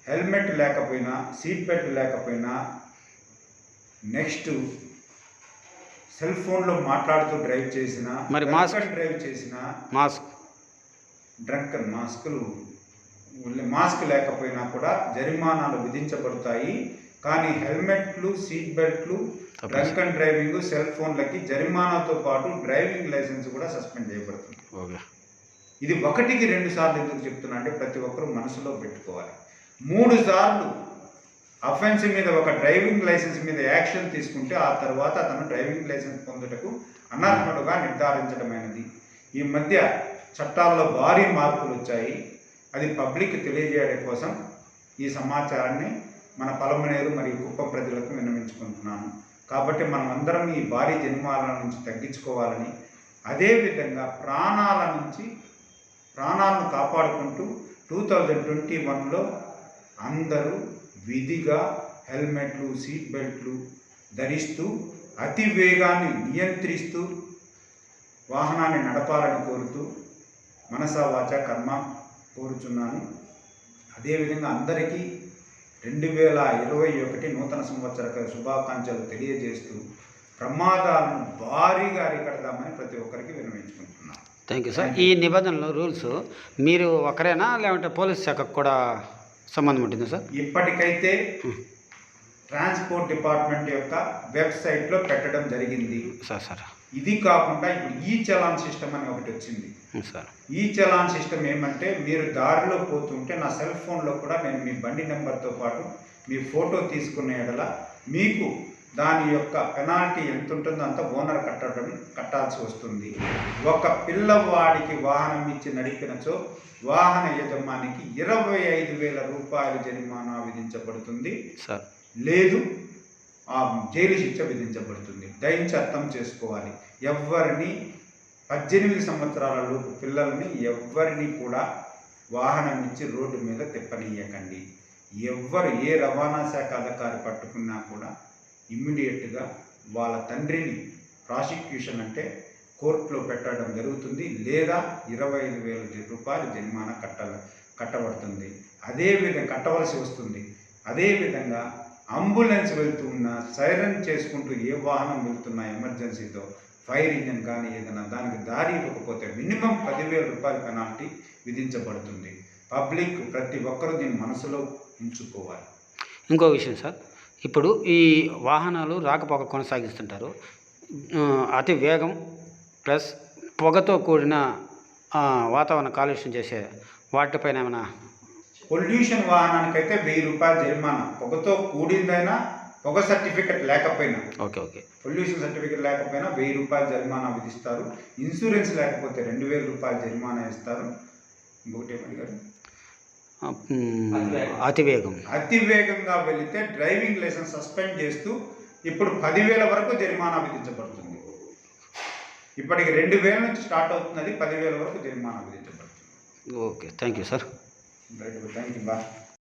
Helmet లేకపోయినా, seat belt లేకపోయినా, next cell ఫోన్లో మాట్లాడుతూ డ్రైవ్ చేసిన, మరి డ్రైవ్ చేసిన, మాస్క్ లేకపోయినా కూడా జరిమానాలు విధించబడతాయి. కానీ హెల్మెట్లు, సీట్ బెల్ట్లు, డ్రంక్ అండ్ డ్రైవింగ్, సెల్ ఫోన్లకి జరిమానాతో పాటు డ్రైవింగ్ లైసెన్స్ కూడా సస్పెండ్ చేయబడుతుంది. ఇది 1కి 2 సార్లు ఎందుకు చెప్తున్నా అంటే ప్రతి ఒక్కరూ మనసులో పెట్టుకోవాలి. 3 సార్లు అఫెన్స్ మీద ఒక డ్రైవింగ్ లైసెన్స్ మీద యాక్షన్ తీసుకుంటే ఆ తర్వాత అతను డ్రైవింగ్ లైసెన్స్ పొందుటకు అనర్హుడుగా నిర్ధారించడమైనది. ఈ మధ్య చట్టాల్లో భారీ మార్పులు వచ్చాయి. అది పబ్లిక్ తెలియజేయడం కోసం ఈ సమాచారాన్ని మన పలమనేరు మరియు కుప్పం ప్రజలకు విన్నవించుకుంటున్నాను. కాబట్టి మనం అందరం ఈ భారీ జరిమానాల నుంచి తగ్గించుకోవాలని, అదేవిధంగా ప్రాణాలను కాపాడుకుంటూ 2021లో అందరూ విధిగా హెల్మెట్లు, సీట్ బెల్ట్లు ధరిస్తూ అతి వేగాన్ని నియంత్రిస్తూ వాహనాన్ని నడపాలని కోరుతూ మనసా వాచ కర్మ కోరుచున్నాను. అదేవిధంగా అందరికీ 2021 నూతన సంవత్సర శుభాకాంక్షలు తెలియజేస్తూ ప్రమాదాలను భారీగా అరికడదామని ప్రతి ఒక్కరికి విన్నవించుకుంటున్నాను. Thank you sir. ఈ నిబంధనలు, రూల్స్ మీరు ఒకరేనా లేదంటే పోలీస్ శాఖకు కూడా సంబంధం ఉంటుందా సార్? ఇప్పటికైతే ట్రాన్స్పోర్ట్ డిపార్ట్మెంట్ యొక్క వెబ్సైట్లో పెట్టడం జరిగింది సార్. ఇది కాకుండా ఇప్పుడు ఈ చలాన్ సిస్టమ్ అని ఒకటి వచ్చింది సార్. ఈ చలాన్ సిస్టమ్ ఏమంటే మీరు దారిలో పోతుంటే నా సెల్ ఫోన్లో కూడా నేను మీ బండి నెంబర్తో పాటు మీ ఫోటో తీసుకునే ఎడల మీకు దాని యొక్క పెనాల్టీ ఎంత ఉంటుందో అంత ఓనర్ కట్టాల్సి వస్తుంది. ఒక పిల్లవాడికి వాహనం ఇచ్చి నడిపినచో వాహన యజమానికి 25,000 రూపాయలు జరిమానా విధించబడుతుంది సార్, లేదు జైలు శిక్ష విధించబడుతుంది. దయించి అర్థం చేసుకోవాలి. ఎవరిని 18 సంవత్సరాల లోపు పిల్లల్ని ఎవరిని కూడా వాహనం ఇచ్చి రోడ్డు మీద తిప్పనీయకండి. ఏ రవాణా శాఖ అధికారి పట్టుకున్నా కూడా ఇమ్మీడియట్గా వాళ్ళ తండ్రిని ప్రాసిక్యూషన్ అంటే కోర్టులో పెట్టడం జరుగుతుంది, లేదా 25,000 రూపాయలు జరిమానా కట్టబడుతుంది. అదేవిధంగా కట్టవలసి వస్తుంది. అదేవిధంగా అంబులెన్స్ వెళ్తున్నా సైరన్ చేసుకుంటూ ఏ వాహనం వెళ్తున్నా ఎమర్జెన్సీతో ఫైర్ ఇంజన్ కానీ ఏదైనా దానికి దారి ఇవ్వకపోతే మినిమం 10,000 రూపాయల పెనాల్టీ విధించబడుతుంది. పబ్లిక్ ప్రతి ఒక్కరూ దీన్ని మనసులో ఉంచుకోవాలి. ఇంకో విషయం సార్, ఇప్పుడు ఈ వాహనాలు రాకపోక కొనసాగిస్తుంటారు. అతి వేగం ప్లస్ పొగతో కూడిన వాతావరణ కాలుష్యం చేసే వాటిపైన ఏమైనా? పొల్యూషన్ వాహనానికైతే 1,000 రూపాయలు జరిమానా, పొగతో కూడిందైనా, పొగ సర్టిఫికెట్ లేకపోయినా, పొల్యూషన్ సర్టిఫికెట్ లేకపోయినా 1,000 రూపాయలు జరిమానా విధిస్తారు. ఇన్సూరెన్స్ లేకపోతే 2,000 రూపాయలు జరిమానా ఇస్తారు. ఇంకొకటి ఏమని గారు, అతివేగంగా వెళితే డ్రైవింగ్ లైసెన్స్ సస్పెండ్ చేస్తూ ఇప్పుడు 10,000 వరకు జరిమానా విధించబడుతుంది. ఇప్పటికి 2,000 నుంచి స్టార్ట్ అవుతున్నది, 10,000 వరకు జరిమానా విధించబడుతుంది. Okay, thank you sir. Thank you బా.